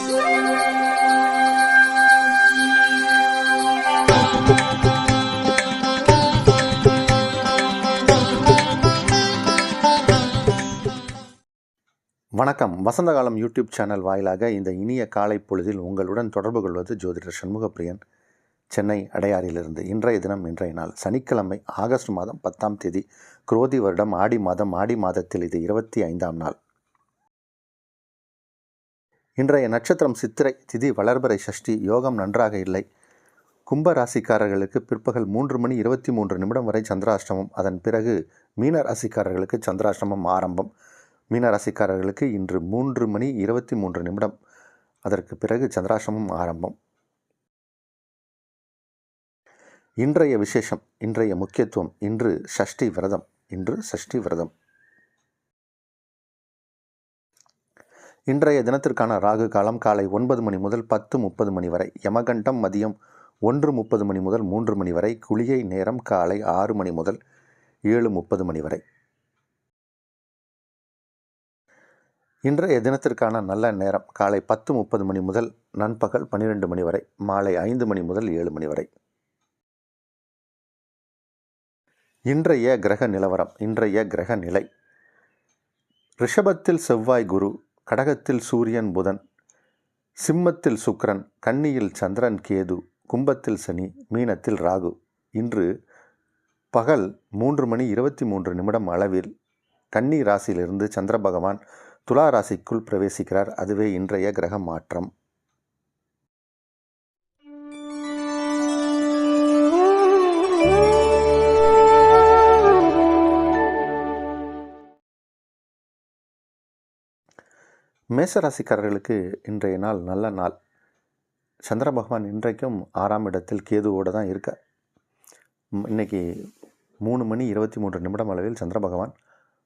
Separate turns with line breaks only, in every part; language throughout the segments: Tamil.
வணக்கம். வசந்தகாலம் யூடியூப் சேனல் வாயிலாக இந்த இனிய காலை பொழுதில் உங்களுடன் தொடர்பு கொள்வது ஜோதிடர் சண்முகப்பிரியன், சென்னை அடையாறிலிருந்து. இன்றைய தினம், இன்றைய நாள் சனிக்கிழமை, ஆகஸ்ட் மாதம் 10ஆம் தேதி, குரோதி வருடம் ஆடி மாதம். ஆடி மாதத்தில் இது 25ஆம் நாள். இன்றைய நட்சத்திரம் சித்திரை, திதி வளர்பிறை சஷ்டி, யோகம் நன்றாக இல்லை. கும்ப ராசிக்காரர்களுக்கு பிற்பகல் 3:23 வரை சந்திராஷ்டமம். அதன் பிறகு மீன ராசிக்காரர்களுக்கு சந்திராஷ்டமம் ஆரம்பம். மீன ராசிக்காரர்களுக்கு இன்று 3:23 அதற்கு பிறகு சந்திராஷ்டமம் ஆரம்பம். இன்றைய விசேஷம், இன்றைய முக்கியத்துவம், இன்று சஷ்டி விரதம். இன்றைய தினத்திற்கான ராகு காலம் காலை 9 மணி முதல் 10:30 வரை, யமகண்டம் மதியம் 1:30 முதல் 3 வரை, குளிகை நேரம் காலை 6 மணி முதல் 7:30 வரை. இன்றைய தினத்திற்கான நல்ல நேரம் காலை 10:30 முதல் நண்பகல் 12 வரை, மாலை 5 முதல் 7 வரை. இன்றைய கிரக நிலவரம், இன்றைய கிரக நிலை: ரிஷபத்தில் செவ்வாய் குரு, கடகத்தில் சூரியன் புதன், சிம்மத்தில் சுக்கிரன், கன்னியில் சந்திரன் கேது, கும்பத்தில் சனி, மீனத்தில் ராகு. இன்று பகல் 3:23 அளவில் கன்னி ராசியிலிருந்து சந்திர பகவான் துலா ராசிக்குள் பிரவேசிக்கிறார். அதுவே இன்றைய கிரக மாற்றம். மேசராசிக்காரர்களுக்கு இன்றைய நாள் நல்ல நாள். சந்திர பகவான் இன்றைக்கும் 6ஆம் இடத்தில் கேதுவோடு தான் இருக்கார். இன்னைக்கு 3:23 அளவில் சந்திர பகவான்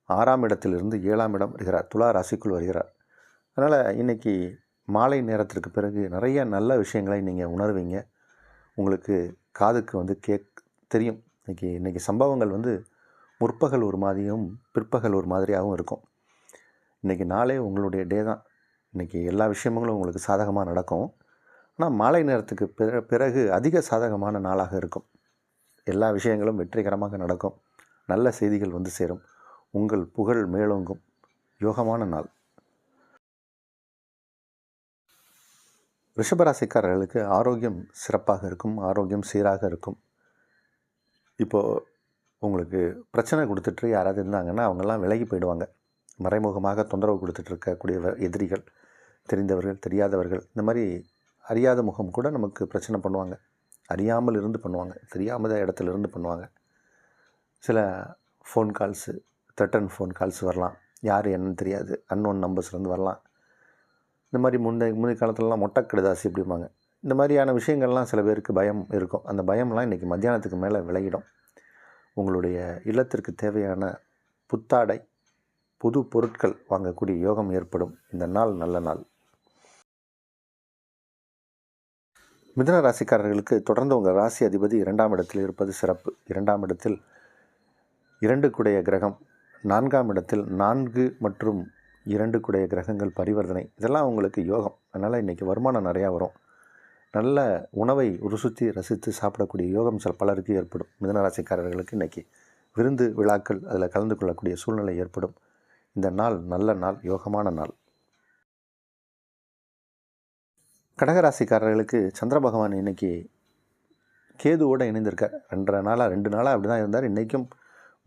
6ஆம் இடத்திலிருந்து 7ஆம் இடம் வருகிறார், துலா ராசிக்குள் வருகிறார். அதனால் இன்றைக்கி மாலை நேரத்திற்கு பிறகு நிறைய நல்ல விஷயங்களை நீங்கள் உணர்வீங்க. உங்களுக்கு காதுக்கு தெரியும். இன்றைக்கி சம்பவங்கள் முற்பகல் ஒரு மாதிரியும் பிற்பகல் ஒரு மாதிரியாகவும் இருக்கும். இன்றைக்கி நாளே உங்களுடைய டே தான். இன்றைக்கி எல்லா விஷயங்களும் உங்களுக்கு சாதகமாக நடக்கும். ஆனால் மாலை நேரத்துக்கு பிறகு அதிக சாதகமான நாளாக இருக்கும். எல்லா விஷயங்களும் வெற்றிகரமாக நடக்கும். நல்ல செய்திகள் சேரும். உங்கள் புகழ் மேலோங்கும். யோகமான நாள். ரிஷபராசிக்காரர்களுக்கு ஆரோக்கியம் சிறப்பாக இருக்கும். ஆரோக்கியம் சீராக இருக்கும். இப்போது உங்களுக்கு பிரச்சனை கொடுத்துட்டு யாராவது இருந்தாங்கன்னா அவங்கெல்லாம் விலகி போயிடுவாங்க. மறைமுகமாக தொந்தரவு கொடுத்துட்டு இருக்கக்கூடிய எதிரிகள், தெரிந்தவர்கள், தெரியாதவர்கள், இந்த மாதிரி அறியாத முகம் கூட நமக்கு பிரச்சனை பண்ணுவாங்க. அறியாமல் இருந்து பண்ணுவாங்க, தெரியாத இடத்துல இருந்து பண்ணுவாங்க. சில phone calls, threaten phone calls வரலாம். யார் என்னன்னு தெரியாது, அன்னோன் நம்பர்ஸ்லேருந்து வரலாம். இந்த மாதிரி முந்தைய காலத்துலலாம் மொட்டைக்கடுதாசி அப்படிம்பாங்க. இந்த மாதிரியான விஷயங்கள்லாம் சில பேருக்கு பயம் இருக்கும். அந்த பயம்லாம் இன்றைக்கி மத்தியானத்துக்கு மேலே விலகிடும். உங்களுடைய இல்லத்திற்கு தேவையான புத்தாடை, புது பொருட்கள் வாங்கக்கூடிய யோகம் ஏற்படும். இந்த நாள் நல்ல நாள். மிதுன ராசிக்காரர்களுக்கு தொடர்ந்து உங்கள் ராசி அதிபதி 2ஆம் இடத்தில் இருப்பது சிறப்பு. 2ஆம் இடத்தில் 2 குடைய கிரகம், 4ஆம் இடத்தில் 4 மற்றும் 2 குடைய கிரகங்கள் பரிவர்த்தனை. இதெல்லாம் உங்களுக்கு யோகம். அதனால் இன்றைக்கி வருமானம் நிறையா வரும். நல்ல உணவை ருசித்து ரசித்து சாப்பிடக்கூடிய யோகம் பலருக்கு ஏற்படும். மிதுனராசிக்காரர்களுக்கு இன்றைக்கி விருந்து விழாக்கள் அதில் கலந்து கொள்ளக்கூடிய சூழ்நிலை ஏற்படும். இந்த நாள் நல்ல நாள், யோகமான நாள். கடகராசிக்காரர்களுக்கு சந்திர பகவான் இன்றைக்கி கேதுவோடு இணைந்திருக்கார். 2 நாளாக அப்படி தான் இருந்தார். இன்றைக்கும்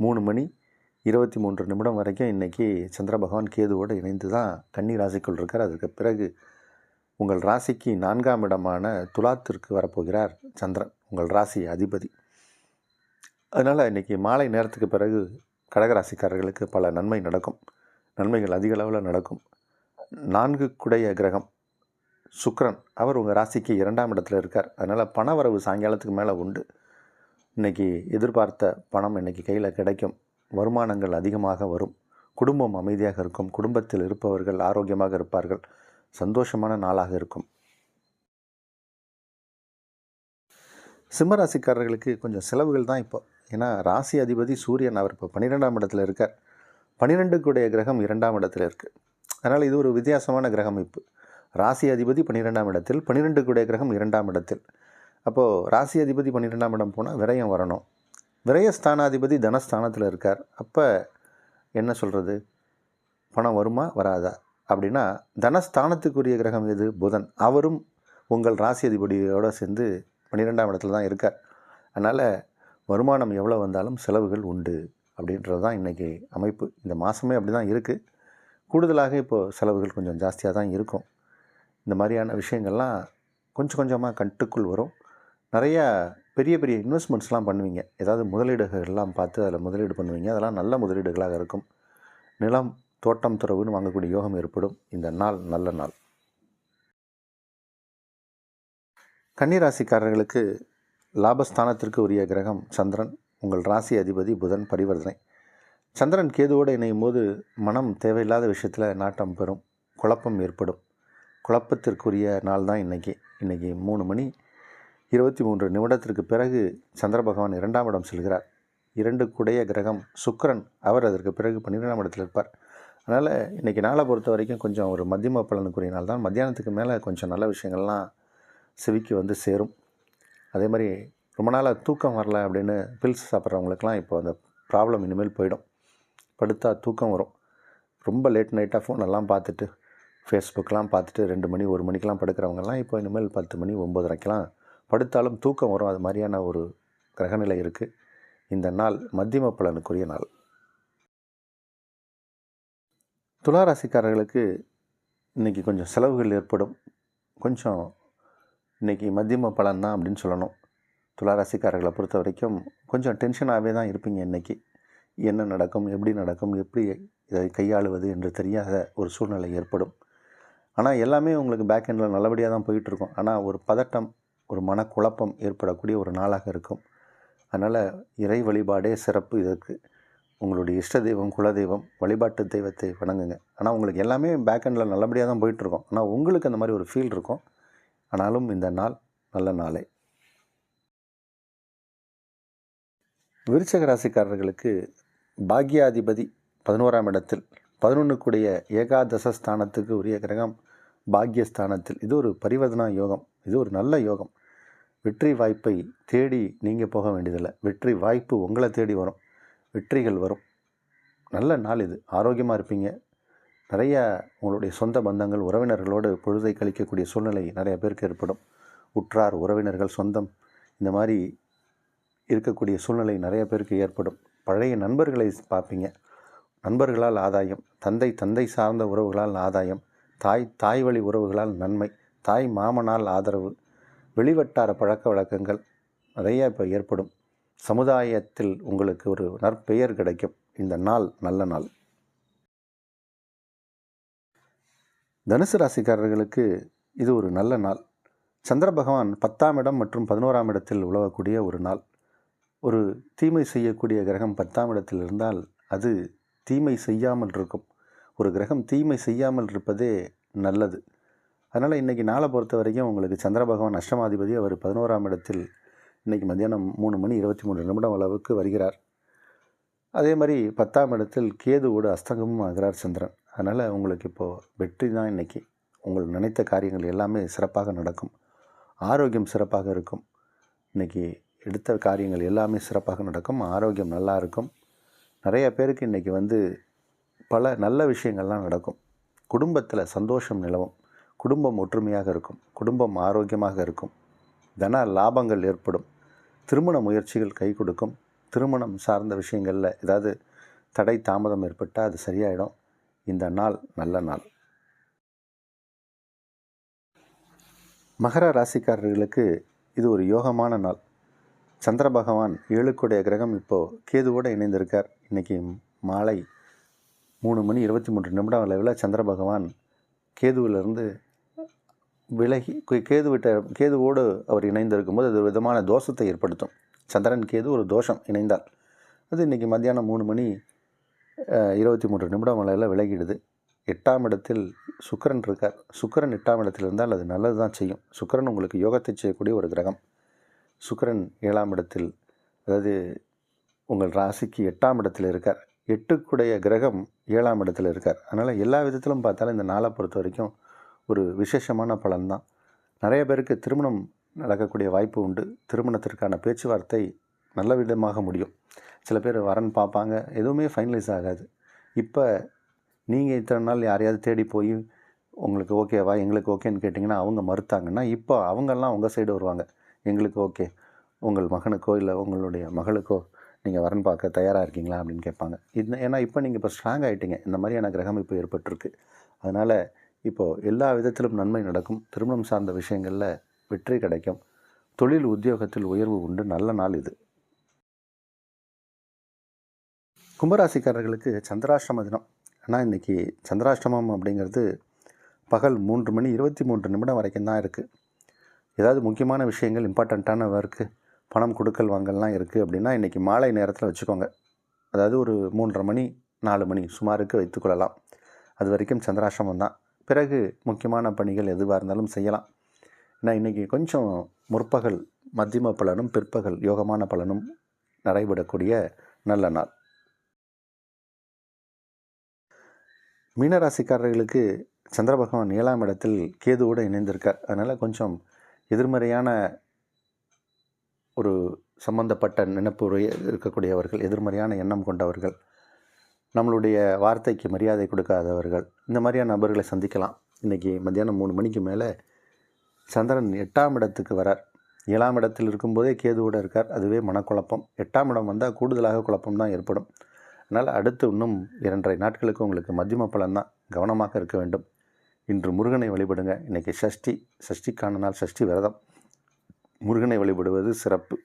3:23 வரைக்கும் இன்றைக்கி சந்திர பகவான் கேதுவோடு இணைந்து தான் கன்னி ராசிக்குள் இருக்கார். அதுக்கு பிறகு உங்கள் ராசிக்கு 4ஆம் இடமான துலாத்திற்கு வரப்போகிறார் சந்திரன், உங்கள் ராசி அதிபதி. அதனால் இன்றைக்கி மாலை நேரத்துக்கு பிறகு கடகராசிக்காரர்களுக்கு பல நன்மை நடக்கும். நன்மைகள் அதிக அளவில் நடக்கும். 4 குடைய கிரகம் சுக்கிரன், அவர் உங்கள் ராசிக்கு 2ஆம் இடத்துல இருக்கார். அதனால் பணவரவு சாயங்காலத்துக்கு மேலே உண்டு. இன்றைக்கி எதிர்பார்த்த பணம் இன்றைக்கி கையில் கிடைக்கும். வருமானங்கள் அதிகமாக வரும். குடும்பம் அமைதியாக இருக்கும். குடும்பத்தில் இருப்பவர்கள் ஆரோக்கியமாக இருப்பார்கள். சந்தோஷமான நாளாக இருக்கும். சிம்மராசிக்காரர்களுக்கு கொஞ்சம் செலவுகள் தான் இப்போ. ஏன்னா ராசி அதிபதி சூரியன், அவர் இப்போ 12ஆம் இடத்துல இருக்கார். 12 கூடிய கிரகம் 2ஆம் இடத்துல இருக்குது. அதனால் இது ஒரு வித்தியாசமான கிரகம். இப்போ ராசி அதிபதி 12ஆம் இடத்தில், 12 கூடிய கிரகம் 2ஆம் இடத்தில். அப்போது ராசி அதிபதி 12ஆம் இடம் போனால் விரயம் வரணும். விரயஸ்தானாதிபதி தனஸ்தானத்தில் இருக்கார். அப்போ என்ன சொல்கிறது, பணம் வருமா வராதா அப்படின்னா, தனஸ்தானத்துக்குரிய கிரகம் எது? புதன். அவரும் உங்கள் ராசி அதிபதியோடு சேர்ந்து 12ஆம் இடத்துல தான் இருக்கார். அதனால் வருமானம் எவ்வளோ வந்தாலும் செலவுகள் உண்டு அப்படின்றது தான் இன்றைக்கி அமைப்பு. இந்த மாதமே அப்படி தான் இருக்குது. கூடுதலாக இப்போது செலவுகள் கொஞ்சம் ஜாஸ்தியாக தான் இருக்கும். இந்த மாதிரியான விஷயங்கள்லாம் கொஞ்சம் கொஞ்சமாக கட்டுக்குள் வரும். நிறையா பெரிய பெரிய இன்வெஸ்ட்மெண்ட்ஸ்லாம் பண்ணுவீங்க. ஏதாவது முதலீடுகள்லாம் பார்த்து அதில் முதலீடு பண்ணுவீங்க. அதெல்லாம் நல்ல முதலீடுகளாக இருக்கும். நிலம், தோட்டம், துறவுன்னு வாங்கக்கூடிய யோகம் ஏற்படும். இந்த நாள் நல்ல நாள். கன்னிராசிக்காரர்களுக்கு லாபஸ்தானத்திற்கு உரிய கிரகம் சந்திரன். உங்கள் ராசி அதிபதி புதன் பரிவர்த்தனை. சந்திரன் கேதுவோடு இணையும் போது மனம் தேவையில்லாத விஷயத்தில் நாட்டம் பெறும், குழப்பம் ஏற்படும். குழப்பத்திற்குரிய நாள் தான் இன்றைக்கி 3:23 பிறகு சந்திர பகவான் 2ஆம் இடம் செல்கிறார். 2 கூடைய கிரகம் சுக்கிரன், அவர் அதற்கு பிறகு 12ஆம் இடத்தில் இருப்பார். அதனால் இன்றைக்கி நாளை பொறுத்த வரைக்கும் கொஞ்சம் ஒரு மத்தியம பலனுக்குரிய நாள் தான். மத்தியானத்துக்கு மேலே கொஞ்சம் நல்ல விஷயங்கள்லாம் செவிக்கு வந்து சேரும். அதே மாதிரி ரொம்ப நாளாக தூக்கம் வரல அப்படின்னு பில்ஸ் சாப்பிட்றவங்களுக்கெல்லாம் இப்போ அந்த ப்ராப்ளம் இனிமேல் போயிடும். படுத்தா தூக்கம் வரும். ரொம்ப லேட் நைட்டாக ஃபோனெல்லாம் பார்த்துட்டு, ஃபேஸ்புக்கெலாம் பார்த்துட்டு 2 மணி 1 மணிக்கெலாம் படுக்கிறவங்கெல்லாம் இப்போ இனிமேல் 10 மணி 9:30க்கெலாம் படுத்தாலும் தூக்கம் வரும். அது மாதிரியான ஒரு கிரகநிலை இருக்குது. இந்த நாள் மத்தியம பலனுக்குரிய நாள். துளாராசிக்காரர்களுக்கு இன்றைக்கி கொஞ்சம் செலவுகள் ஏற்படும். கொஞ்சம் இன்றைக்கி மத்தியம பலன் தான் அப்படின்னு சொல்லணும். துளாராசிக்காரர்களை பொறுத்த வரைக்கும் கொஞ்சம் டென்ஷனாகவே தான் இருப்பீங்க. இன்றைக்கி என்ன நடக்கும், எப்படி நடக்கும், எப்படி இதை கையாளுவது என்று தெரியாத ஒரு சூழ்நிலை ஏற்படும். ஆனால் எல்லாமே உங்களுக்கு பேக் எண்டில் நல்லபடியாக தான் போயிட்டுருக்கும். ஆனால் ஒரு பதட்டம், ஒரு மனக்குழப்பம் ஏற்படக்கூடிய ஒரு நாளாக இருக்கும். அதனால் இறை வழிபாடே சிறப்பு இதற்கு. உங்களுடைய இஷ்ட தெய்வம், குலதெய்வம், வழிபாட்டு தெய்வத்தை வணங்குங்க. ஆனால் உங்களுக்கு எல்லாமே பேக் எண்டில் நல்லபடியாக தான் போயிட்டுருக்கும். ஆனால் உங்களுக்கு அந்த மாதிரி ஒரு ஃபீல் இருக்கும். ஆனாலும் இந்த நாள் நல்ல நாளே. விருச்சிக ராசிக்காரர்களுக்கு பாக்யாதிபதி 11ஆம் இடத்தில், 11 கூடிய ஏகாதச ஸ்தானத்துக்கு உரிய கிரகம் பாக்யஸ்தானத்தில். இது ஒரு பரிவர்த்தனா யோகம். இது ஒரு நல்ல யோகம். வெற்றி வாய்ப்பை தேடி நீங்கள் போக வேண்டியதில்லை. வெற்றி வாய்ப்பு உங்களை தேடி வரும். வெற்றிகள் வரும். நல்ல நாள் இது. ஆரோக்கியமாக இருப்பீங்க. நிறையா உங்களுடைய சொந்த பந்தங்கள், உறவினர்களோடு பொழுதை கழிக்கக்கூடிய சூழ்நிலை நிறைய பேருக்கு ஏற்படும். உற்றார், உறவினர்கள், சொந்தம் இந்த மாதிரி இருக்கக்கூடிய சூழ்நிலை நிறைய பேருக்கு ஏற்படும். பழைய நண்பர்களை பார்ப்பீங்க. நண்பர்களால் ஆதாயம், தந்தை சார்ந்த உறவுகளால் ஆதாயம், தாய் வழி உறவுகளால் நன்மை, தாய் மாமனால் ஆதரவு, வெளிவட்டார பழக்க வழக்கங்கள் நிறைய இப்போ ஏற்படும். சமுதாயத்தில் உங்களுக்கு ஒரு நற்பெயர் கிடைக்கும். இந்த நாள் நல்ல நாள். தனுசு ராசிக்காரர்களுக்கு இது ஒரு நல்ல நாள். சந்திர பகவான் 10ஆம் இடம் மற்றும் 11ஆம் இடத்தில் உலவக்கூடிய ஒரு நாள். ஒரு தீமை செய்யக்கூடிய கிரகம் 10ஆம் இடத்தில் இருந்தால் அது தீமை செய்யாமல் இருக்கும். ஒரு கிரகம் தீமை செய்யாமல் இருப்பதே நல்லது. அதனால் இன்றைக்கி நாளை பொறுத்த வரைக்கும் உங்களுக்கு சந்திர பகவான் அஷ்டமாதிபதி, அவர் 11ஆம் இடத்தில் இன்றைக்கி மத்தியானம் 3:23 அளவுக்கு வருகிறார். அதே மாதிரி 10ஆம் இடத்தில் கேதுவோடு அஸ்தங்கமும் ஆகிறார் சந்திரன். அதனால் உங்களுக்கு இப்போது வெற்றி தான். இன்றைக்கி உங்கள் நினைத்த காரியங்கள் எல்லாமே சிறப்பாக நடக்கும். ஆரோக்கியம் சிறப்பாக இருக்கும். இன்றைக்கி எடுத்த காரியங்கள் எல்லாமே சிறப்பாக நடக்கும். ஆரோக்கியம் நல்லா இருக்கும். நிறைய பேருக்கு இன்றைக்கி பல நல்ல விஷயங்கள்லாம் நடக்கும். குடும்பத்தில் சந்தோஷம் நிலவும். குடும்பம் ஒற்றுமையாக இருக்கும். குடும்பம் ஆரோக்கியமாக இருக்கும். தன லாபங்கள் ஏற்படும். திருமண முயற்சிகள் கை கொடுக்கும். திருமணம் சார்ந்த விஷயங்களில் ஏதாவது தடை தாமதம் ஏற்பட்டால் அது சரியாயிடும். இந்த நாள் நல்ல நாள். மகர ராசிக்காரர்களுக்கு இது ஒரு யோகமான நாள். சந்திர பகவான் 7 கூடிய கிரகம் இப்போது கேதுவோடு இணைந்திருக்கார். இன்றைக்கி மாலை 3:23 அளவில் சந்திர பகவான் கேதுவிலிருந்து விலகி கேதுவோடு அவர் இணைந்திருக்கும்போது அது ஒரு விதமான தோஷத்தை ஏற்படுத்தும். சந்திரன் கேது ஒரு தோஷம் இணைந்தால் அது இன்றைக்கி மத்தியானம் 3:23 அளவில் விலகிடுது. 8ஆம் இடத்தில் சுக்கிரன் இருக்கார். சுக்கிரன் 8ஆம் இடத்தில் இருந்தால் அது நல்லது தான் செய்யும். சுக்கிரன் உங்களுக்கு யோகத்தை செய்யக்கூடிய ஒரு கிரகம். சுக்கிரன் 7ஆம் இடத்தில், அதாவது உங்கள் ராசிக்கு 8ஆம் இடத்தில் இருக்கார். 8 கூடைய கிரகம் 7ஆம் இடத்தில் இருக்கார். அதனால் எல்லா விதத்திலும் பார்த்தாலும் இந்த நாளை பொறுத்த வரைக்கும் ஒரு விசேஷமான பலன்தான். நிறைய பேருக்கு திருமணம் நடக்கக்கூடிய வாய்ப்பு உண்டு. திருமணத்திற்கான பேச்சுவார்த்தை நல்ல விதமாக முடியும். சில பேர் வரன் பார்ப்பாங்க, எதுவுமே ஃபைனலைஸ் ஆகாது. இப்போ நீங்கள் இத்தனை நாள் யாரையாவது தேடி போய் உங்களுக்கு ஓகேவா, எங்களுக்கு ஓகேன்னு கேட்டிங்கன்னா அவங்க மறுத்தாங்கன்னா, இப்போ அவங்கெல்லாம் உங்கள் சைடு வருவாங்க. எங்களுக்கு ஓகே, உங்கள் மகனுக்கோ இல்லை உங்களுடைய மகளுக்கோ நீங்கள் வரன் பார்க்க தயாராக இருக்கீங்களா அப்படின்னு கேட்பாங்க. ஏன்னா இப்போ நீங்கள் இப்போ ஸ்ட்ராங் ஆகிட்டீங்க. இந்த மாதிரியான கிரகம் இப்போ ஏற்பட்டிருக்கு. அதனால் இப்போது எல்லா விதத்திலும் நன்மை நடக்கும். திருமணம் சார்ந்த விஷயங்களில் வெற்றி கிடைக்கும். தொழில் உத்தியோகத்தில் உயர்வு உண்டு. நல்ல நாள் இது. கும்பராசிக்காரர்களுக்கு சந்திராஷ்டம தினம். ஆனால் இன்றைக்கி சந்திராஷ்டமம் அப்படிங்கிறது பகல் 3:23 வரைக்கும் தான் இருக்குது. ஏதாவது முக்கியமான விஷயங்கள், இம்பார்ட்டண்ட்டான ஒர்க்கு, பணம் கொடுக்கல் வாங்கல்லாம் இருக்குது அப்படின்னா இன்றைக்கி மாலை நேரத்தில் வச்சுக்கோங்க. அதாவது ஒரு 3:30 4 மணி சுமாருக்கு வைத்துக்கொள்ளலாம். அது வரைக்கும் சந்திராஷ்டமம் தான். பிறகு முக்கியமான பணிகள் எதுவாக இருந்தாலும் செய்யலாம். ஏன்னா இன்றைக்கி கொஞ்சம் முற்பகல் மத்தியம பலனும் பிற்பகல் யோகமான பலனும் நடைபெறக்கூடிய நல்ல நாள். மீனராசிக்காரர்களுக்கு சந்திர பகவான் 7ஆம் இடத்தில் கேதுவோடு இணைந்திருக்கார். அதனால் கொஞ்சம் எதிர்மறையான ஒரு சம்பந்தப்பட்ட நினைப்பு இருக்கக்கூடியவர்கள், எதிர்மறையான எண்ணம் கொண்டவர்கள், நம்மளுடைய வார்த்தைக்கு மரியாதை கொடுக்காதவர்கள், இந்த மாதிரியான நபர்களை சந்திக்கலாம். இன்றைக்கி மத்தியானம் 3 மணிக்கு மேலே சந்திரன் 8ஆம் இடத்துக்கு வரார். 7ஆம் இடத்தில் இருக்கும்போதே கேதுவோடு இருக்கார். அதுவே மனக்குழப்பம். 8ஆம் இடம் வந்தால் கூடுதலாக குழப்பம் தான் ஏற்படும். அதனால் அடுத்து இன்னும் 2.5 நாட்களுக்கு உங்களுக்கு மத்தியம பலன் தான். கவனமாக இருக்க வேண்டும். இன்று முருகனை வழிபடுங்க. இன்றைக்கி சஷ்டிக்கான நாள், சஷ்டி விரதம். முருகனை வழிபடுவது சிறப்பு.